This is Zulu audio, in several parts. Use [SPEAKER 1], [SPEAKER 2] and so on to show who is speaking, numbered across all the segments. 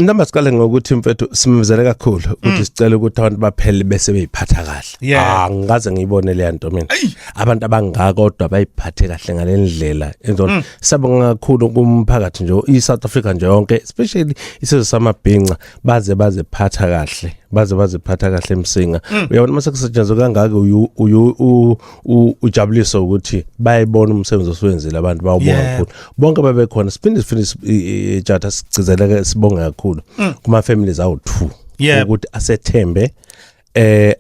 [SPEAKER 1] Noma siqale ngokuthi mfethu simemezele kakhulu ukuthi sicela ukuthi abantu baphele bese beyiphatha kahle. Ngikaze ngiyibone le nto mina. Abantu abangaka kodwa bayiphathe kahle ngalendlela. Enzona sabonga kakhulu kumphakathi nje iSouth Africa nje yonke, especially isizwe samabhinqa baziphatha kahle. Baziphatha kahle emsinga. Uyabona mase kusetshenzwe kangaka ujabuliso ukuthi bayibona umsebenzi oswenzile abantu bawubona kakhulu. Bonke babekhona siphinde ijatha sigcizeleke sibonga kakhulu kuma families awu2 ukuthi asethembe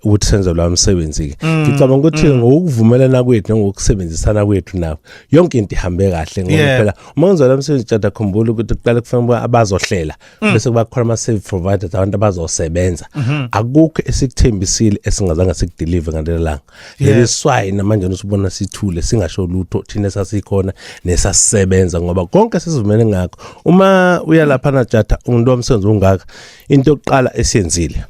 [SPEAKER 1] ukuthi senze lo msebenzi ke. Ngicabanga ukuthi ngokuvumelana kwethu ngokusebenzisana kwethu nabo yonke into ihambe kahle ngoba phela uma wenza lo msebenzi jada khumbula ukuthi kuqala kufanele abazohlela bese kuba khona ama service providers abantu abazosebenza. Akukho esikuthembisile esingazange sikudeliver ngalelanga. Leliswayi namanje usibona sithule singasho lutho thina sasikhona nesasisebenza ngoba konke sesivumele ngakho. Uma uyalapha na jada umuntu womsebenzi ungaka into yokuqala esiyenzile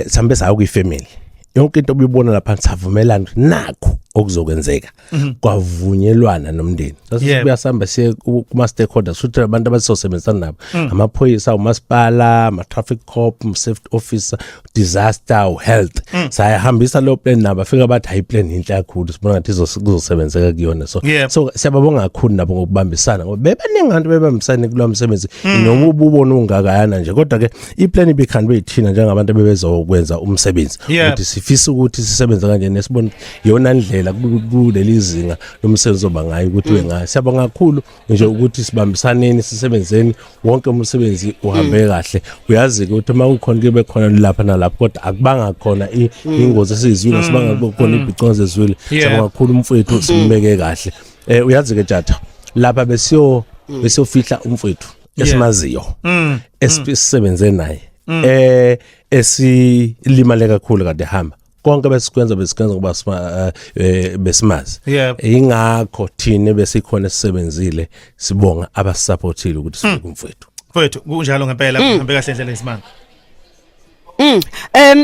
[SPEAKER 1] sambe sayo kuyifamily yonke into obuyibona lapha savumelana nakho okuzokwenzeka kwavunyelwana nomndeni sasibuya samba siye kuma stakeholders futhi abantu abasosebenzisana nabo amaphoyisa umasipala ama traffic cop safety officer disaster health sayahambisa lo plan nabo afika bathi high plan inhle kakhulu sibona ngathi izosebenzeka kuyona so siyababonga kakhulu nabo ngokubambisana ngoba bebaningi abantu bebambisana kulo msebenzi noma ububona ungakayana nje kodwa ke iplan ibikhanbe ithina njengabantu bebezokwenza umsebenzi ukuthi sifisa ukuthi sisebenze kanje nesibona yona ndlela kuleli zinga lomsebenzi obangayo ukuthi wengayo. Siyabonga kakhulu nje ukuthi sibambisaneni sisebenzeni wonke umsebenzi uhambe kahle. Uyazi ukuthi uma ukhona kube khona lapha nalapha kodwa akubanga khona ingozi esizwile sibanga khona ibhiconze ezwile. Siyabonga kakhulu umfowethu simbeke kahle. Uyazi ke jatha lapha besiyofihla umfowethu esimaziyo esisebenze naye esilimale kakhulu kade hamba konke besikwenza ngoba besimazi ingakho thina besikhona sisebenzile sibonga abasupportile ukuthi sifike umfowethu
[SPEAKER 2] kunjalo ngempela kuhambe kahle endlela esimanga.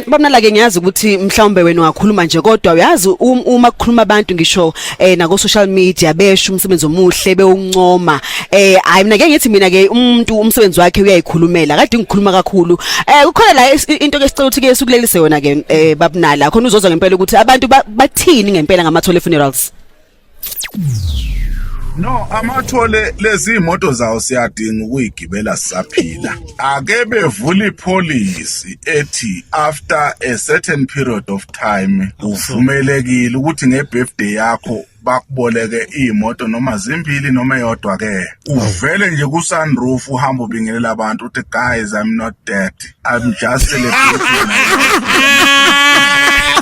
[SPEAKER 3] Babnala ke ngiyazi ukuthi mhlawumbe wena ungakhuluma nje kodwa uyazi uma kukhuluma abantu ngisho na social media besho umsebenzi omuhle bewuncoma hayi mina ke ngithi mina ke umuntu umsebenzi wakhe uyayikhulumela kade ngikhuluma kakhulu kukhona la into ke sicela ukuthi ke sukulelise yona ke babnala khona uzozwa ngempela ukuthi abantu bathini ngempela ngamathole funerals.
[SPEAKER 4] No, amathole lezi imoto zawo siyadinga ukuyigibela sisaphila. Ake bevula ipolicy ethi after a certain period of time uvumelekile ukuthi ngebirthday yakho bakuboleke imoto noma zimbili noma eyodwa ke. Uvele nje ku sunroof uhamba ubingelela abantu uthi guys I'm not dead. I'm just celebrating.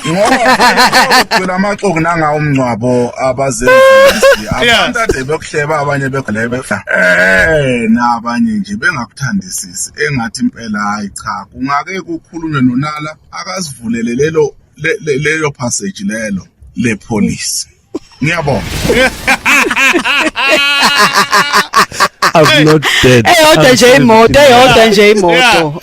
[SPEAKER 4] Ngoba amaxoku nanga umncwabo abazenzisi abantu ade bekuhleba abanye bekhulebe nabanye nje bengakuthandisisi engathi impela hayi cha kungake kukhulunywe nonala akasivulele leyo passage lelo le police. Ngiyabonga.
[SPEAKER 1] I'm not dead.
[SPEAKER 3] Eyodwa nje imoto.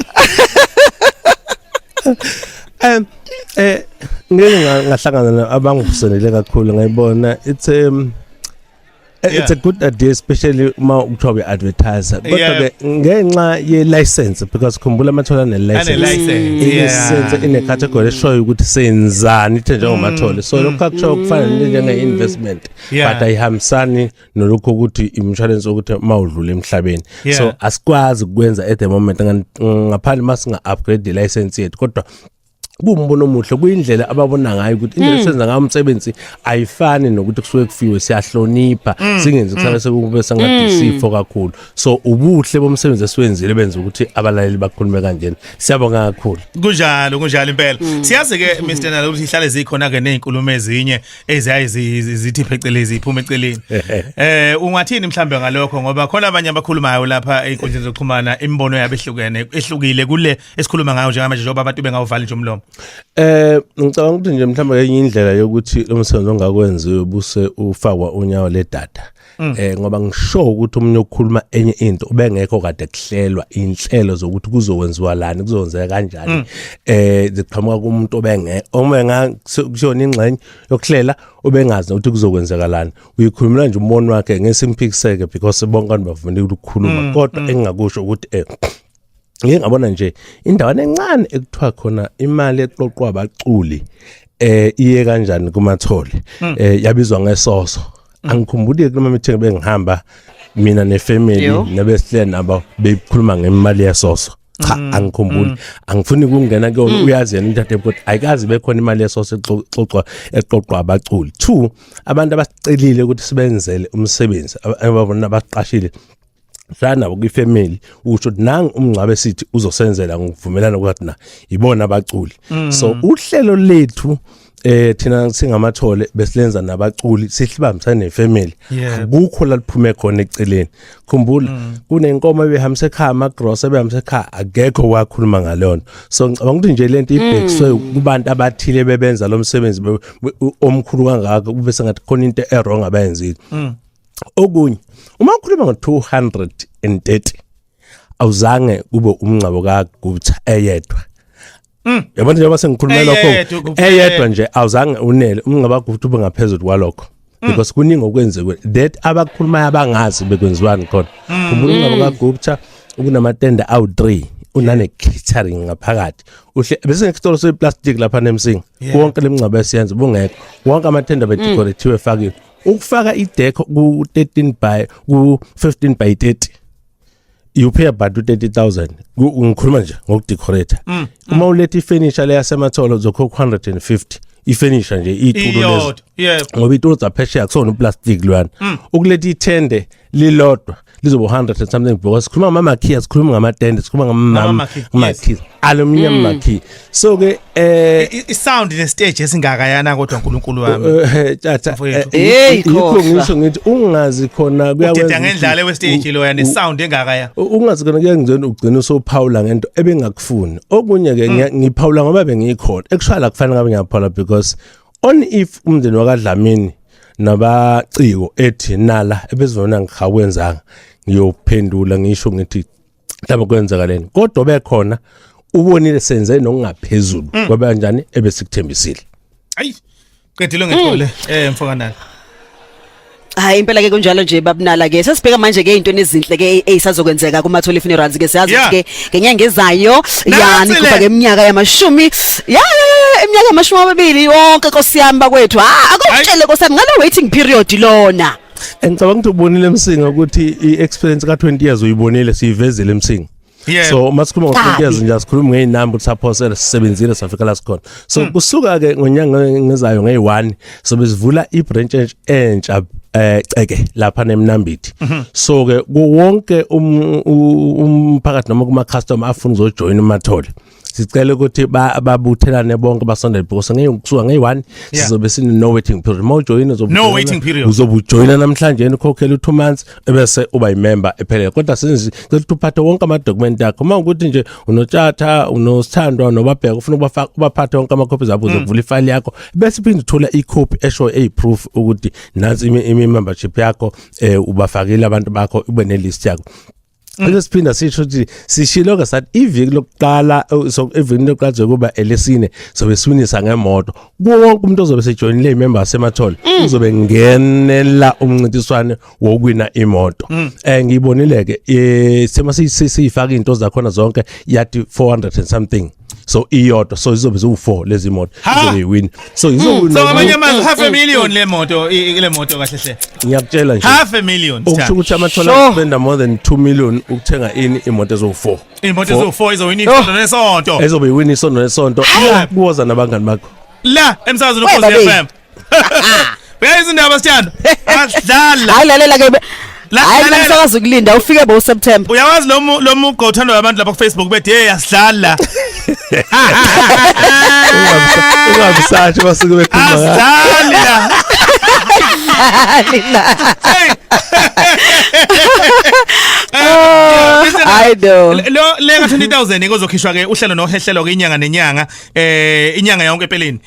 [SPEAKER 1] Ngeke ngahlangana abangivuselele kakhulu ngayibona it's a good idea especially uma ukuthiwa beadvertiser kodwa ke ngenxa ye license because khumbula amathola ne license ine category eshoyo ukuthi senzani ithe njengomathole so lokho akusho kufana njenge investment but ayihambisani nolokho ukuthi insurance ukuthi mawudlula emhlabeni so asikwazi ukwenza at the moment ngaphandle masinga upgrade the license yethu kodwa kumbono omuhle kuyindlela ababona ngayo ukuthi indlela senza ngayo umsebenzi ayifani nokuthi kusuke kufiwe siyahlonipha singenzi kusaba sekube sangathi sifo kakhulu so ubuhle bomsebenzi esiwenzile benza ukuthi abalaleli bakhulume kanjena siyabonga kakhulu
[SPEAKER 2] kunjalo impela siyazi ke Mr Nala ukuthi ihlale zikhona ke nezinkulumo ezinye ezithi phecelezi iphuma eceleni ungathini mhlambe ngalokho ngoba khona abanye abakhulumayo lapha einkundleni zokuxhumana imbono yabo ehlukile kule esikhuluma ngayo njengamanje njengoba abantu bengawuvali nje umlomo.
[SPEAKER 1] Ngicabanga ukuthi nje mhlawumbe enye indlela yokuthi lo msebenzi ongakwenziwe buse ufakwa unyawo le data ngoba ngisho ukuthi umunye ukukhuluma enye into ubengekho kade kuhlelwa inhlelo zokuthi kuzokwenziwa lani kuzokwenzeka kanjani ziqhamuka kumuntu kusiyona ingxenye yokuhlela ubengazi ukuthi kuzokwenzeka lani uyikhulumela nje umbono wakhe ngesimphikiseke because bonke abantu bavumile ukukhuluma kodwa engingakusho ukuthi ngeke ngabona nje indawana encane ekuthiwa khona imali eqoqwa abaculi iye kanjani kumathole yabizwa ngesoso angikhumbuli kuloma meeting bengihamba mina nefamily nebesihle nabo beyikhuluma ngemali yesoso cha angikhumbuli angifuni ukungena kuyona uyazi yena umthathe ukuthi ayikazi bekhona imali yesoso eqoqwa abaculi 2 abantu abasicelile ukuthi sibenzele umsebenzi ababona abaqashile sana ukufamily usho ukuthi nang umngcwabe sithi uzosenzela ngokuvumelana ukuthi na ibona abaculi so uhlelo lethu thina singamathole besilenza nabaculi sihlibambisana nefamily akukho la liphume khona eceleni khumbula kunenkomo ebehambise ekhaya amagross ebehambise ekhaya akekho wakhuluma ngalona so ngicabanga ukuthi nje lento ibhekiswe kubantu abathile bebenza lo msebenzi omkhulu kangaka kube sengathi khona into errong abayenzile okunye uma ukhuluma ngo230 awuzange kube umncabo kaGupta eyedwa yabona njengoba sengikhuluma lokho eyedwa nje awuzange unele umncaba kaGupta ube ngaphezulu kwalokho because kuningi okwenzekwe that abakhuluma abangazi bekwenziwani khona khumbula umncaba kaGupta ukunamatende awu3 unane catering ngaphakathi uhle bese ngekutolo seplastic lapha nemsinga konke lemncaba esiyenza bungekho wonke amathenda bedecorative efakiwe ukufaka ideck ku15 by 30 you pay about 30,000 ngikhuluma nje ngokudecorate uma ulethe ifurniture le yasematholo uzokho 150 ifurniture nje itulo lezo ngoba itulo zaphesheya kusona uplastic lwana ukuletha ithende lilodwa lizoba 100 and something because sikhuluma ngamamakhiya sikhuluma ngamatende sikhuluma ngamamakhiya aluminium makhiya so ke
[SPEAKER 2] isound ne stage esingakayana kodwa uNkulunkulu wami
[SPEAKER 1] tata yikho ngisho ngithi ungazi khona
[SPEAKER 2] kuyakwenza ngendlala we stage lo yana sound engakaya
[SPEAKER 1] ungazi khona kuyangizona ugcina usophawula ngento ebengakufuni okunye ke ngiphawula ngoba bengikhona ekushaya kufanele ngabe ngiyaphawula because on if umndeni wakadlamini nabaciko ethi nala ebezivona ngikhawenzanga ngiyophendula ngisho ngithi mhlawumbe kwenzakaleni kodwa bekhona ubonile senze nokungaphezulu ngoba kanjani ebesikthembisile
[SPEAKER 2] ayi qedile ngethole mfokanani
[SPEAKER 3] hayi impela ke kunjalo nje babunala ke sesibheka manje ke into ezinhle ke ezisazokwenzeka kumathole funerals ke siyazi ke ngenyanga ezayo yani kuba ke eminyaka yamashumi eminyaka yamashumi 20 yonke nkosiyami bakwethu akutshele nkosiyami ngalo waiting period lona
[SPEAKER 1] engicabanga ukuthi ubonile emsinga ukuthi iexperience ka20 years uyibonile siyivezele emsinga so masikhuluma ngo20 years nje asikhuluma ngeinamba utsaphosela sisebenzile safika la sikhona so kusuka ke ngonyanga ngezayo nge1 so bezivula ibranch entsha eke lapha nemnambithi so ke wonke umphakathi noma kuma customer afuna uzojoin umathole sicela ukuthi babuthelane bonke basondele because ngekusuka nge1 sizobe sine no waiting period mawujoin uzobujoina namhlanje ukhokhela 2 months ebese uba imember ephelele kodwa senzi ukuthi uphathe wonke ama document akho uma ukuthi nje unotshata unosithandwa nobabheka ufuna ubaphathe wonke ama copies abo uzovula ifile yakho bese phinde uthola icopy esho proof ukuthi nansi membership yakho ubafakile abantu bakho ube nelist yakho lesiphinda sisho ukuthi sishilo ke sathi iviki lokuqala so evini lokuqala kuba elesine sobe siwinisa ngemoto wonke umuntu ozobe sejoinile imember semathole uzobe ngenela umncintiswano wokwina imoto ngiyibonile ke sema siyifaka into zakhona zonke yathi 400 and something so iyodwa so izobe zu4 lezi moto izobe win so
[SPEAKER 2] izobe so ngamanye amazwi $500,000 le moto kahle hle
[SPEAKER 1] ngiyakutshela nje
[SPEAKER 2] $500,000
[SPEAKER 1] ukusho ukuthi amathola spend more than 2 million ukuthenga imoto ezo4
[SPEAKER 2] imoto ezo4 izowina isonto nesonto
[SPEAKER 1] ezobe win isonto nesonto kuwoza nabangani bakho
[SPEAKER 2] la emsakazweni uKhosi FM uyayizindaba sithando asidlala
[SPEAKER 3] hayi lalela ke hayi msakazi ukulinda ufike bo September
[SPEAKER 2] uyawazi lo mugo uthandwa abantu lapha ku Facebook bethi hey asidlala
[SPEAKER 1] ungabisathi basuke bekhuluma
[SPEAKER 2] asidlala
[SPEAKER 3] I know.
[SPEAKER 2] Lo lenga 20,000 ikozokhishwa ke uhlelo nohehlelo ke inyanga nenyanga inyanga yonke empeleni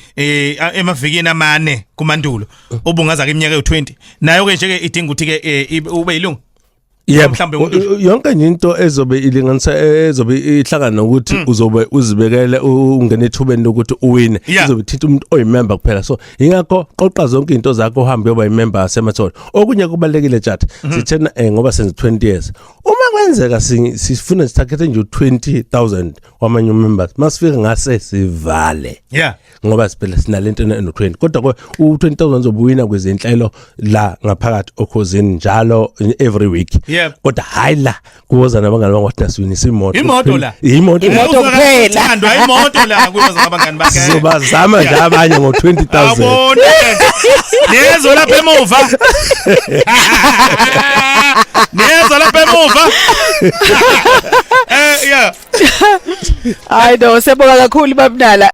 [SPEAKER 2] emavikini amane kumandulo ubungaza ke iminyaka e20 nayo ke nje ke idinga ukuthi ke ube yilungu.
[SPEAKER 1] Yebo mhlawumbe yonke into ezobe ilinganisa ezobe ihlangana nokuthi uzobe uzibekele ungene ethubeni lokuthi uwine izobe ithinta umuntu oyimember kuphela so ingakho qoqa zonke into zakho uhambe yoba imember yaseMathole okunye kubalekile tjata sithena ngoba senze 20 years uma kwenzeka sifuna sithagethe nje 20,000 wamanye members masifika ngase sivale ngoba siphela sinalento eno20 kodwa u20,000 zobuwina kwezinhlelo la ngaphakathi okhosini njalo every week kodwa hayi la kuwoza nabangani bangathi nasiwinisa imoto
[SPEAKER 2] la
[SPEAKER 3] imoto kuphela
[SPEAKER 2] thandwa imoto la kuwoza ngabangani bakhe
[SPEAKER 1] sizobazama nje abanye ngo20,000
[SPEAKER 2] abona nezo lapha emuva nezo lapha emuva
[SPEAKER 3] I know sebonga kakhulu babnala